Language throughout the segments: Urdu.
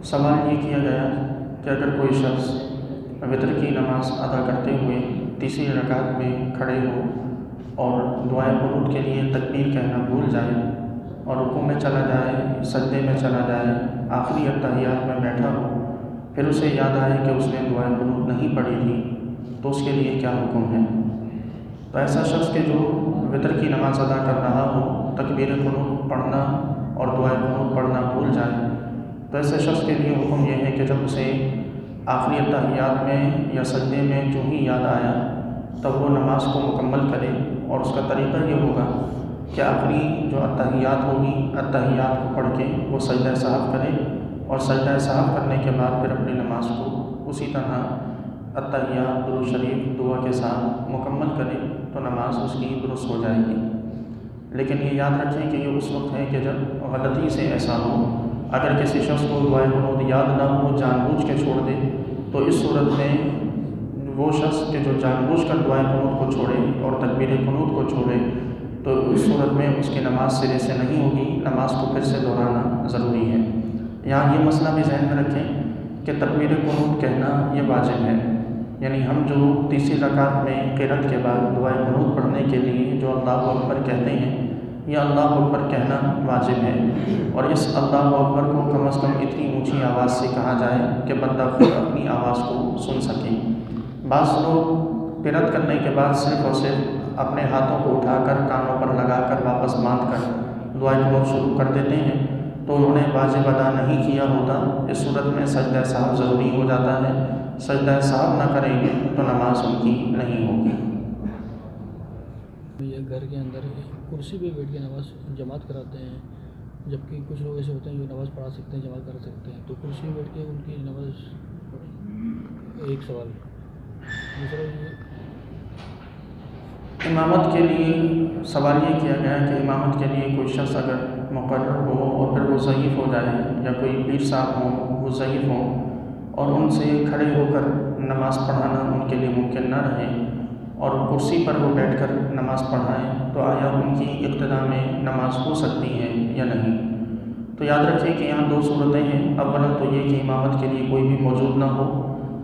سوال یہ کیا گیا کہ اگر کوئی شخص وطر کی نماز ادا کرتے ہوئے تیسری رکعت میں کھڑے ہو اور دعائے قنوت کے لیے تکبیر کہنا بھول جائے اور رکوع میں چلا جائے، سجدے میں چلا جائے، آخری اتحیات میں بیٹھا ہو، پھر اسے یاد آئے کہ اس نے دعائے قنوت نہیں پڑھی تھی، تو اس کے لیے کیا حکم ہے؟ تو ایسا شخص کہ جو وطر کی نماز ادا کر رہا ہو، تکبیر قنوت پڑھنا اور دعائے قنوت پڑھنا بھول جائے، تو ایسے شخص کے لیے حکم یہ ہے کہ جب اسے آخری اتحیات میں یا سجدے میں جو ہی یاد آیا تب وہ نماز کو مکمل کرے، اور اس کا طریقہ یہ ہوگا کہ آخری جو اتحیات ہوگی، اتحیات کو پڑھ کے وہ سجدہ سہو کرے، اور سجدہ سہو کرنے کے بعد پھر اپنی نماز کو اسی طرح اتحیات، درود شریف، دعا کے ساتھ مکمل کرے تو نماز اس کی درست ہو جائے گی۔ لیکن یہ یاد رکھیں کہ یہ اس وقت ہے کہ جب غلطی سے ایسا ہو۔ اگر کسی شخص کو دعائے قنوت یاد نہ ہو، جان بوجھ کے چھوڑ دے، تو اس صورت میں وہ شخص کہ جو جان بوجھ کر دعائے قنوت کو چھوڑے اور تکبیر قنوت کو چھوڑے، تو اس صورت میں اس کی نماز سرے سے نہیں ہوگی، نماز کو پھر سے دہرانا ضروری ہے۔ یہاں یہ مسئلہ بھی ذہن میں رکھیں کہ تکبیر قنوت کہنا یہ واجب ہے، یعنی ہم جو تیسری رکعت میں قرأت کے بعد دعائے قنوت پڑھنے کے لیے جو اللہ اکبر کہتے ہیں، یہ اللہ اکبر کہنا واجب ہے، اور اس اللہ اکبر کو کم از کم اتنی اونچی آواز سے کہا جائے کہ بندہ خود اپنی آواز کو سن سکے۔ بعض لوگ قرأت کرنے کے بعد صرف اور صرف اپنے ہاتھوں کو اٹھا کر کانوں پر لگا کر واپس باندھ کر دعائے قنوت شروع کر دیتے ہیں، تو انہوں نے واجب ادا نہیں کیا ہوتا۔ اس صورت میں سجدہ سہو ضروری ہو جاتا ہے، سجدہ سہو نہ کریں گے تو نماز ان کی نہیں ہوگی۔ یہ گھر کے اندر کرسی پہ بیٹھ کے نماز جماعت کراتے ہیں، جبکہ کچھ لوگ ایسے ہوتے ہیں جو نماز پڑھا سکتے ہیں، جماعت کرا سکتے ہیں، تو کرسی پہ بیٹھ کے ان کی نماز، ایک سوال۔ دوسرا یہ امامت کے لیے سوال یہ کیا گیا کہ امامت کے لیے کوئی شخص اگر مقرر ہو اور پھر وہ ضعیف ہو جائے، یا کوئی پیر صاحب ہوں وہ ضعیف ہوں اور ان سے کھڑے ہو کر نماز پڑھانا ان کے لیے ممکن نہ رہے اور کرسی پر وہ بیٹھ کر نماز پڑھائیں، تو آیا ان کی ابتدا میں نماز ہو سکتی ہے یا نہیں؟ تو یاد رکھیں کہ یہاں دو صورتیں ہیں۔ اولا تو یہ کہ امامت کے لیے کوئی بھی موجود نہ ہو،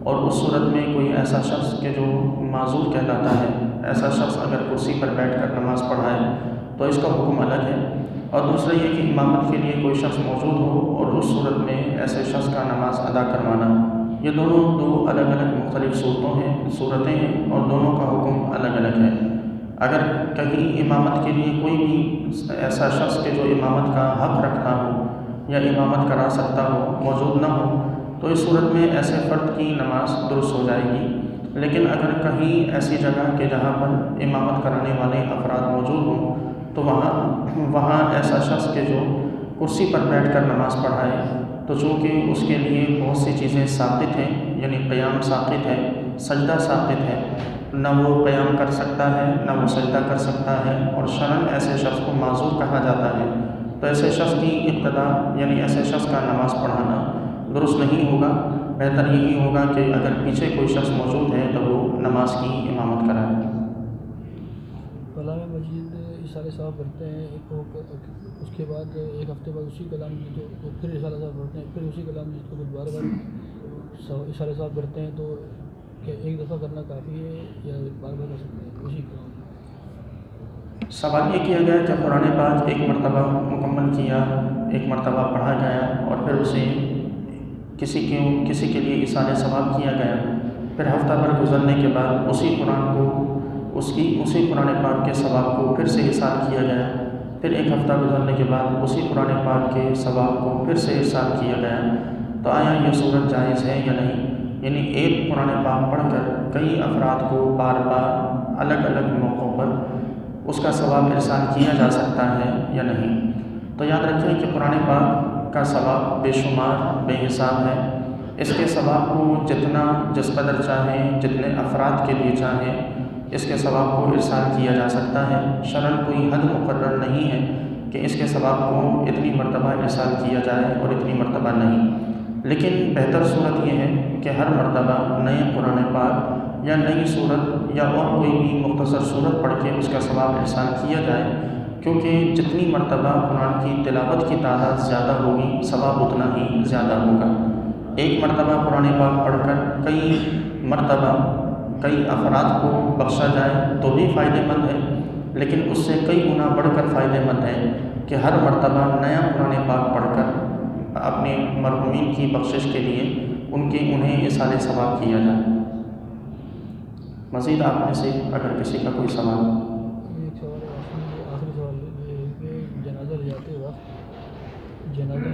اور اس صورت میں کوئی ایسا شخص کہ جو معذور کہلاتا ہے، ایسا شخص اگر کرسی پر بیٹھ کر نماز پڑھائے تو اس کا حکم الگ ہے۔ اور دوسرا یہ کہ امامت کے لیے کوئی شخص موجود ہو اور اس صورت میں ایسے شخص کا نماز ادا کروانا، یہ دونوں دو الگ الگ مختلف صورتیں ہیں اور دونوں کا حکم الگ الگ ہے۔ اگر کہیں امامت کے لیے کوئی بھی ایسا شخص کہ جو امامت کا حق رکھتا ہو یا امامت کرا سکتا ہو موجود نہ ہو، تو اس صورت میں ایسے فرد کی نماز درست ہو جائے گی۔ لیکن اگر کہیں ایسی جگہ کہ جہاں پر امامت کرانے والے افراد موجود ہوں، تو وہاں ایسا شخص کہ جو کرسی پر بیٹھ کر نماز پڑھائے، تو چونکہ اس کے لیے بہت سی چیزیں ساقط ہیں، یعنی قیام ساقط ہے، سجدہ ساقط ہے، نہ وہ قیام کر سکتا ہے نہ وہ سجدہ کر سکتا ہے، اور شرعاً ایسے شخص کو معذور کہا جاتا ہے، تو ایسے شخص کی ابتدا یعنی ایسے شخص کا نماز پڑھانا درست نہیں ہوگا۔ بہتر یہی ہوگا کہ اگر پیچھے کوئی شخص موجود ہے تو وہ نماز کی امامت کرائے۔ کلام مجید اشارے صاحب پڑھتے ہیں، اس کے بعد ایک ہفتے بعد اسی کلام مجید کو پھر اشارے صاحب پڑھتے ہیں، پھر اسی کلام مجید کو بار بار اشارے صاحب پڑھتے ہیں، تو کہ ایک دفعہ کرنا کافی ہے یا بار بار کر سکتے ہیں اسی کلام؟ سوال یہ کیا گیا کہ قرآن پاک ایک مرتبہ مکمل کیا، ایک مرتبہ پڑھا گیا اور پھر اسے کسی کے لیے ایصال ثواب کیا گیا، پھر ہفتہ بھر گزرنے کے بعد اسی قرآن کو اسی قرآن پاک کے ثواب کو پھر سے ایصال کیا گیا، پھر ایک ہفتہ گزرنے کے بعد اسی قرآن پاک کے ثواب کو پھر سے ایصال کیا گیا، تو آیا یہ صورت جائز ہے یا نہیں؟ یعنی ایک قرآن پاک پڑھ کر کئی افراد کو بار بار الگ الگ موقعوں پر اس کا ثواب ارسال کیا جا سکتا ہے یا نہیں؟ تو یاد رکھیں کہ قرآن پاک کا ثواب بے شمار بے حساب ہے۔ اس کے ثواب کو جس قدر چاہیں، جتنے افراد کے لیے چاہیں، اس کے ثواب کو ارسال کیا جا سکتا ہے۔ شرعاً کوئی حد مقرر نہیں ہے کہ اس کے ثواب کو اتنی مرتبہ ارسال کیا جائے اور اتنی مرتبہ نہیں، لیکن بہتر صورت یہ ہے کہ ہر مرتبہ نئے قرآن پاک یا نئی صورت یا اور کوئی بھی مختصر صورت پڑھ کے اس کا ثواب ارسال کیا جائے، کیونکہ جتنی مرتبہ قرآن کی تلاوت کی تعداد زیادہ ہوگی ثواب اتنا ہی زیادہ ہوگا۔ ایک مرتبہ قرآن پاک پڑھ کر کئی مرتبہ کئی افراد کو بخشا جائے تو بھی فائدہ مند ہے، لیکن اس سے کئی گنا بڑھ کر فائدہ مند ہے کہ ہر مرتبہ نیا قرآن پاک پڑھ کر اپنے مرحومین کی بخشش کے لیے انہیں ایصال ثواب کیا جائے۔ مزید آپ میں سے اگر کسی کا کوئی سوال؟ ایک سوال ہے، آخری سوال یہ ہے کہ جنازہ لے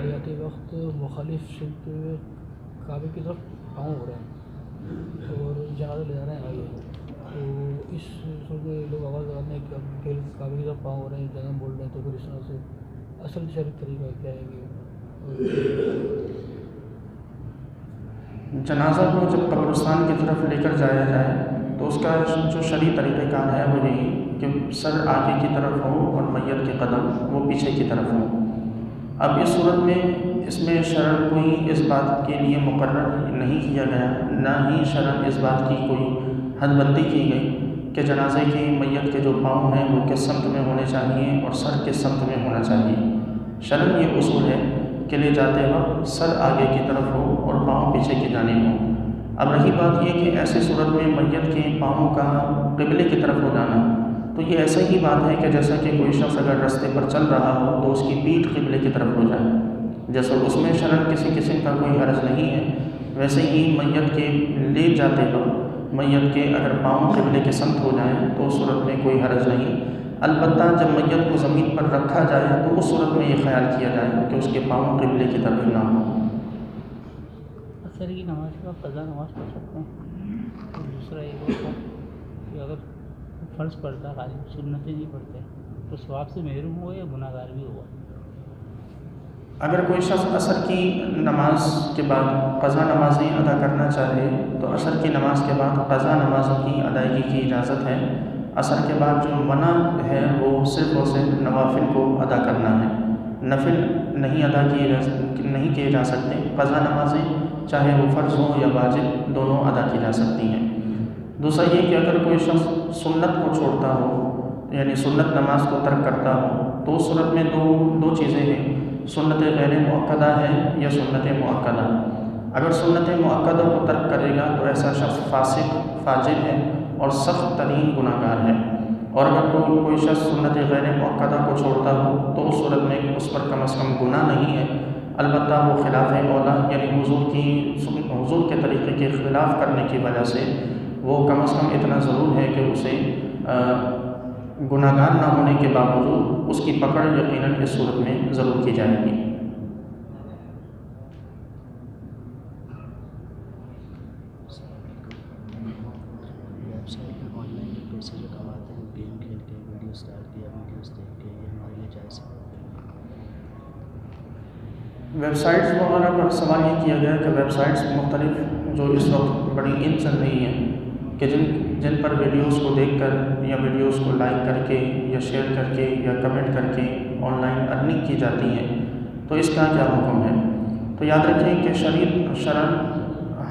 جاتے وقت مخالف سمت کعبے کی طرف پاؤں ہو رہے ہیں اور جنازہ لے جا رہے ہیں آگے، تو اس صورت میں لوگ آواز لگاتے ہیں کہ کعبے کی طرف پاؤں ہو رہے ہیں، جنازہ بول رہے ہیں، تو پھر اس طرح سے اصل شرعی طریقہ کیا ہے کہ جنازہ کو جب قبرستان کی طرف لے کر جایا جائے تو اس کا جو شرعی طریقہ کار ہے وہ یہی کہ سر آگے کی طرف ہو اور میت کے قدم وہ پیچھے کی طرف ہو۔ اب اس صورت میں اس میں شرعاً کوئی اس بات کے لیے مقرر نہیں کیا گیا، نہ ہی شرعاً اس بات کی کوئی حد بندی کی گئی کہ جنازے کے میت کے جو پاؤں ہیں وہ کس سمت میں ہونے چاہیے اور سر کس سمت میں ہونا چاہیے۔ شرعاً یہ اصول ہے کہ لے جاتے وقت سر آگے کی طرف ہو اور پاؤں پیچھے کی جانب ہو۔ اب رہی بات یہ کہ ایسی صورت میں میت کے پاؤں کا قبلے کی طرف ہو جانا، تو یہ ایسا ہی بات ہے کہ جیسا کہ کوئی شخص اگر راستے پر چل رہا ہو تو اس کی پیٹھ قبلے کی طرف ہو جائے، جیسا اس میں شرعاً کسی قسم کا کوئی حرج نہیں ہے، ویسے ہی میت کے لے جاتے وقت میت کے اگر پاؤں قبلے کے سمت ہو جائیں تو اس صورت میں کوئی حرج نہیں۔ البتہ جب میت کو زمین پر رکھا جائے تو اس صورت میں یہ خیال کیا جائے کہ اس کے پاؤں قبلے کی طرف نہ ہوں۔ اثر کی نماز کا قضا نماز پڑھ سکتے ہیں؟ اور دوسرا یہ ہوتا کہ اگر فرض پڑھتا خالی سنتیں نہیں پڑھتے تو ثواب سے محروم ہوا یا گناہ گار بھی ہوا؟ اگر کوئی شخص عصر کی نماز کے بعد قضا نمازیں ادا کرنا چاہے تو عصر کی نماز کے بعد قضا نمازوں کی ادائیگی کی اجازت ہے۔ عصر کے بعد جو منع ہے وہ صرف اور صرف نوافل کو ادا کرنا ہے، نفل نہیں ادا کیے جا سکتے۔ قضا نمازیں چاہے وہ فرض ہو یا واجب دونوں ادا کی جا سکتی ہیں۔ دوسرا یہ کہ اگر کوئی شخص سنت کو چھوڑتا ہو یعنی سنت نماز کو ترک کرتا ہو تو اس صورت میں دو چیزیں ہیں، سنت غیر مؤکدہ ہے یا سنت مؤکدہ۔ اگر سنت مؤکدہ کو ترک کرے گا تو ایسا شخص فاسق فاجر ہے اور سخت ترین گناہ گار ہے، اور اگر کوئی شخص سنت غیر مؤکدہ کو چھوڑتا ہو تو اس صورت میں اس پر کم از کم گناہ نہیں ہے، البتہ وہ خلاف اولا یعنی حضور کے طریقے کے خلاف کرنے کی وجہ سے وہ کم از کم اتنا ضرور ہے کہ اسے گناہ گار نہ ہونے کے باوجود اس کی پکڑ یقیناً اس صورت میں ضرور کی جائے گی۔ ویب سائٹ میں آن لائن جو پیسے جو کماتے ہیں گیم کھیل کے ویڈیوز ڈال کے یا ویڈیوز دیکھ کے یہ ہمارے لیے جائز ہے؟ ویب سائٹس وغیرہ پر سوال یہ کیا گیا کہ ویب سائٹس مختلف جو اس وقت بڑی ان چل رہی ہیں کہ جن پر ویڈیوز کو دیکھ کر یا ویڈیوز کو لائک کر کے یا شیئر کر کے یا کمنٹ کر کے آن لائن ارننگ کی جاتی ہے، تو اس کا کیا حکم ہے؟ تو یاد رکھیں کہ شرعاً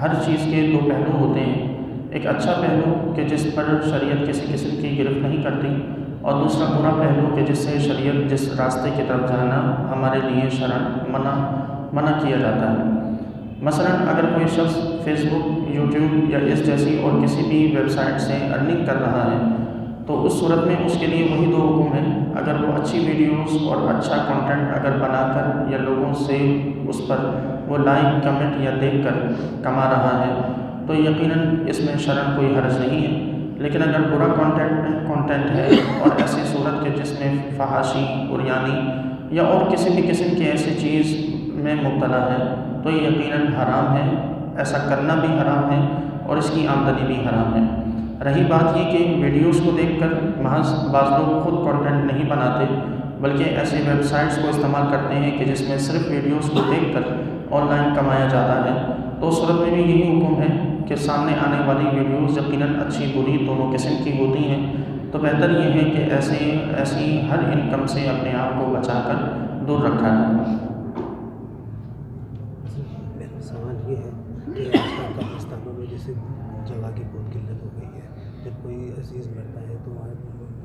ہر چیز کے دو پہلو ہوتے ہیں، ایک اچھا پہلو کہ جس پر شریعت کسی قسم کی گرفت نہیں کرتی، اور دوسرا برا پہلو کہ جس سے شریعت جس راستے کی طرف جانا ہمارے لیے شرعاً منع کیا جاتا ہے۔ مثلا اگر کوئی شخص فیس بک، یوٹیوب یا اس جیسی اور کسی بھی ویب سائٹ سے ارننگ کر رہا ہے تو اس صورت میں اس کے لیے وہی دو حکم ہیں، اگر وہ اچھی ویڈیوز اور اچھا کنٹینٹ اگر بنا کر یا لوگوں سے اس پر وہ لائک کمنٹ یا دیکھ کر کما رہا ہے تو یقیناً اس میں شرعاً کوئی حرج نہیں ہے، لیکن اگر برا کنٹینٹ ہے اور ایسی صورت کہ جس میں فحاشی، عریانی یا اور کسی بھی قسم کی ایسی چیز میں مبتلا ہے تو یہ یقیناً حرام ہے، ایسا کرنا بھی حرام ہے اور اس کی آمدنی بھی حرام ہے۔ رہی بات یہ کہ ویڈیوز کو دیکھ کر محض بعض لوگ خود کنٹینٹ نہیں بناتے بلکہ ایسی ویب سائٹس کو استعمال کرتے ہیں کہ جس میں صرف ویڈیوز کو دیکھ کر آن لائن کمایا جاتا ہے، تو اس صورت میں بھی یہی حکم ہے کہ سامنے آنے والی ویڈیوز یقیناً اچھی بری دونوں قسم کی ہوتی ہیں، تو بہتر یہ ہے کہ ایسی ہر انکم سے اپنے آپ کو بچا کر دور رکھا جائے۔ سوال یہ ہے کہ آج کل قبرستانوں میں جیسے جگہ کی بہت قلت ہو گئی ہے، جب کوئی عزیز مرتا ہے تو وہاں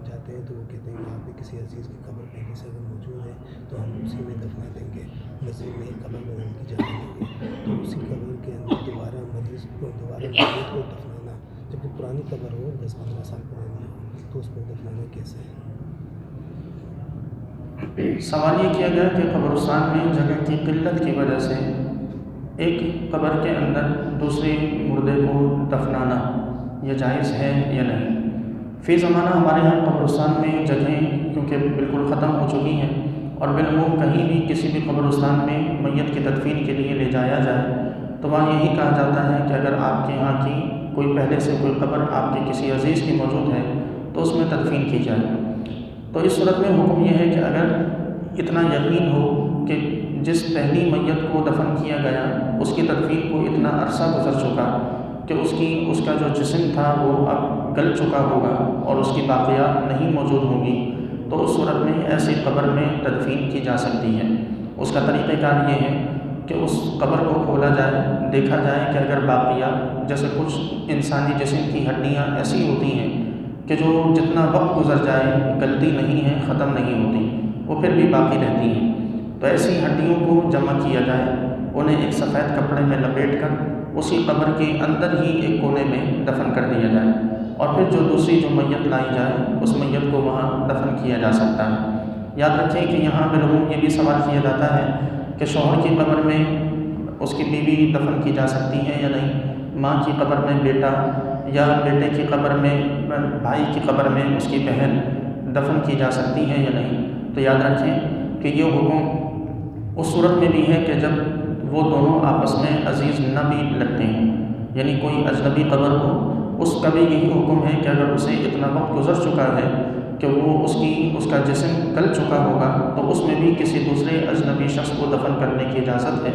جاتے ہیں تو وہ کہتے ہیں یہاں پہ کسی عزیز کی قبر پہلے سے اگر موجود ہے تو ہم اسی میں دفنا دیں گے، مسجد میں قبر بدل کی جگہ دیں گے، تو اسی قبر کے اندر دوبارہ میت کو دفنانا، جبکہ پرانی قبر ہو 10-15 سال پرانی ہو تو اس پر دفنانا کیسے ہے؟ سوال یہ کیا گیا کہ قبرستان میں جگہ کی قلت کی وجہ سے ایک قبر کے اندر دوسرے مردے کو دفنانا یہ جائز ہے یا نہیں؟ فی زمانہ ہمارے یہاں قبرستان میں جگہیں کیونکہ بالکل ختم ہو چکی ہیں، اور بالعموم کہیں بھی کسی بھی قبرستان میں میت کی تدفین کے لیے لے جایا جائے تو وہاں یہی کہا جاتا ہے کہ اگر آپ کے یہاں کی کوئی پہلے سے کوئی قبر آپ کے کسی عزیز کی موجود ہے تو اس میں تدفین کی جائے۔ تو اس صورت میں حکم یہ ہے کہ اگر اتنا یقین ہو کہ جس پہلی میت کو دفن کیا گیا اس کی تدفین کو اتنا عرصہ گزر چکا کہ اس کا جو جسم تھا وہ اب گل چکا ہوگا اور اس کی باقیات نہیں موجود ہوں گی، تو اس صورت میں ایسی قبر میں تدفین کی جا سکتی ہے۔ اس کا طریقہ کار یہ ہے کہ اس قبر کو کھولا جائے، دیکھا جائے کہ اگر باقیات جیسے کچھ انسانی جسم کی ہڈیاں ایسی ہوتی ہیں کہ جو جتنا وقت گزر جائے گلتی نہیں ہے، ختم نہیں ہوتی، وہ پھر بھی باقی رہتی ہیں، تو ایسی ہڈیوں کو جمع کیا جائے، انہیں ایک سفید کپڑے میں لپیٹ کر اسی قبر کے اندر ہی ایک کونے میں دفن کر دیا جائے، اور پھر جو دوسری جو میت لائی جائے اس میت کو وہاں دفن کیا جا سکتا ہے۔ یاد رکھیں کہ یہاں بالعموم یہ بھی سوال کیا جاتا ہے کہ شوہر کی قبر میں اس کی بیوی دفن کی جا سکتی ہے یا نہیں، ماں کی قبر میں بیٹا، یا بیٹے کی قبر میں بھائی کی قبر میں اس کی بہن دفن کی جا سکتی ہے یا نہیں۔ تو یاد رکھیں کہ یہ حکم اس صورت میں بھی ہے کہ جب وہ دونوں آپس میں عزیز نہ بھی لگتے ہیں، یعنی کوئی اجنبی قبر ہو، اس کا بھی یہی حکم ہے کہ اگر اسے اتنا وقت گزر چکا ہے کہ وہ اس کا جسم گل چکا ہوگا تو اس میں بھی کسی دوسرے اجنبی شخص کو دفن کرنے کی اجازت ہے۔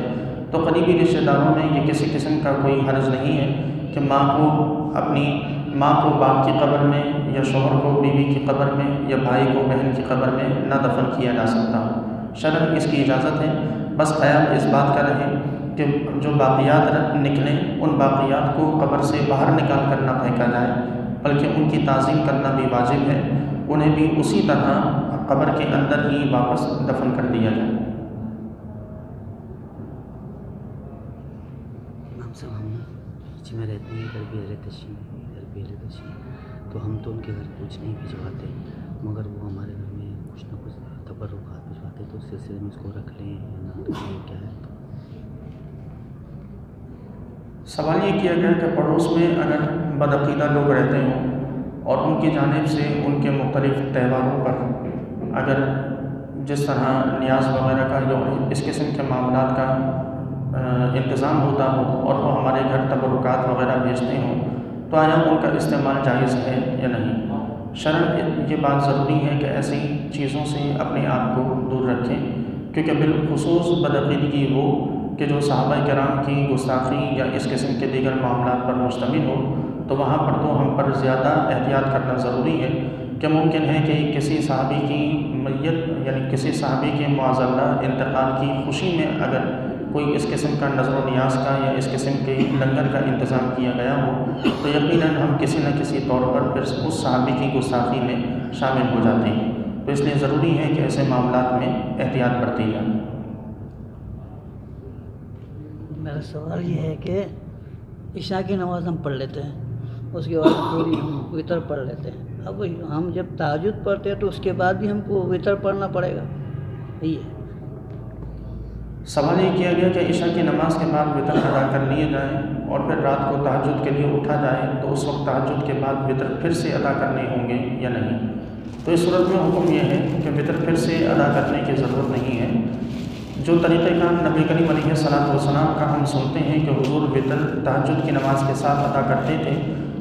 تو قریبی رشتہ داروں میں یہ کسی قسم کا کوئی حرج نہیں ہے کہ ماں کو باپ کی قبر میں، یا شوہر کو بیوی کی قبر میں، یا بھائی کو بہن کی قبر میں نہ دفن کیا جا سکتا ہو۔ شرعاً اس کی اجازت ہے، بس خیال اس بات کا رہے کہ جو باقیات نکلیں ان باقیات کو قبر سے باہر نکال کر نہ پھینکا جائے، بلکہ ان کی تعظیم کرنا بھی واجب ہے، انہیں بھی اسی طرح قبر کے اندر ہی واپس دفن کر دیا جائے۔ میں رہتے ہیں گھر بھی تشریح تو ہم تو ان کے گھر کچھ نہیں بھجواتے، مگر وہ ہمارے گھر میں کچھ نہ کچھ تبرکات بھجواتے، تو اس سلسلے میں اس کو رکھ لیں یا نہ رکھ لیں، کیا ہے؟ سوال یہ کیا گیا کہ پڑوس میں اگر بدعقیدہ لوگ رہتے ہوں اور ان کی جانب سے ان کے مختلف تہواروں پر اگر جس طرح نیاز وغیرہ کا یا اس قسم کے معاملات کا انتظام ہوتا ہو اور وہ ہمارے گھر تبرکات وغیرہ بھیجتے ہوں تو آیا ان کا استعمال جائز ہے یا نہیں؟ شرعاً یہ بات ضروری ہے کہ ایسی چیزوں سے اپنے آپ کو دور رکھیں، کیونکہ بالخصوص بدعقیدگی وہ کہ جو صحابہ کرام کی گستاخی یا اس قسم کے دیگر معاملات پر مشتمل ہو، تو وہاں پر تو ہم پر زیادہ احتیاط کرنا ضروری ہے کہ ممکن ہے کہ کسی صحابی کی میت یعنی کسی صحابی کے معاذ اللہ انتقال کی خوشی میں اگر کوئی اس قسم کا نظر و نیاز کا یا اس قسم کے لنگر کا انتظام کیا گیا ہو تو یقیناً ہم کسی نہ کسی طور پر پھر اس صحابی کی گستاخی میں شامل ہو جاتے ہیں، تو اس لیے ضروری ہے کہ ایسے معاملات میں احتیاط برتی جائے۔ میرا سوال یہ ہے کہ عشاء کی نماز ہم پڑھ لیتے ہیں، اس کے بعد پوری ہم وطر پڑھ لیتے ہیں، اب ہم جب تہجد پڑھتے ہیں تو اس کے بعد بھی ہم کو وطر پڑھنا پڑے گا؟ یہ سوال یہ کیا گیا کہ عشاء کی نماز کے بعد وطر ادا کر لیے جائیں اور پھر رات کو تہجد کے لیے اٹھا جائے تو اس وقت تہجد کے بعد وطر پھر سے ادا کرنے ہوں گے یا نہیں؟ تو اس صورت میں حکم یہ ہے کہ وطر پھر سے ادا کرنے کی ضرورت نہیں ہے۔ جو طریقہ کار نبی کریم علیہ السلام کا ہم سنتے ہیں کہ حضور وطر تہجد کی نماز کے ساتھ ادا کرتے تھے،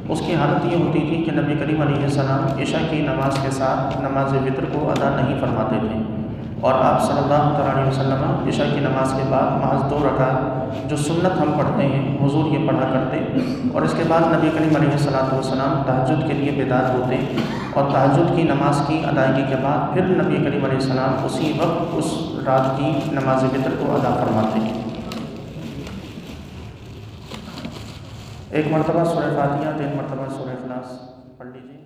اس کی حالت یہ ہوتی تھی کہ نبی کریم علیہ السلام عشاء کی نماز کے ساتھ نماز وطر کو ادا نہیں فرماتے تھے، اور آپ صلی اللہ علیہ وسلم عشاء کی نماز کے بعد محض 2 رکعت جو سنت ہم پڑھتے ہیں حضور یہ پڑھا کرتے، اور اس کے بعد نبی کریم علیہ السلام تہجد کے لیے بیدار ہوتے، اور تہجد کی نماز کی ادائیگی کے بعد پھر نبی کریم علیہ السلام اسی وقت اس رات کی نماز وطر کو ادا فرماتے ہیں۔ ایک مرتبہ سورہ فاتحہ، 3 مرتبہ سورہ اخلاص پڑھ لیجیے۔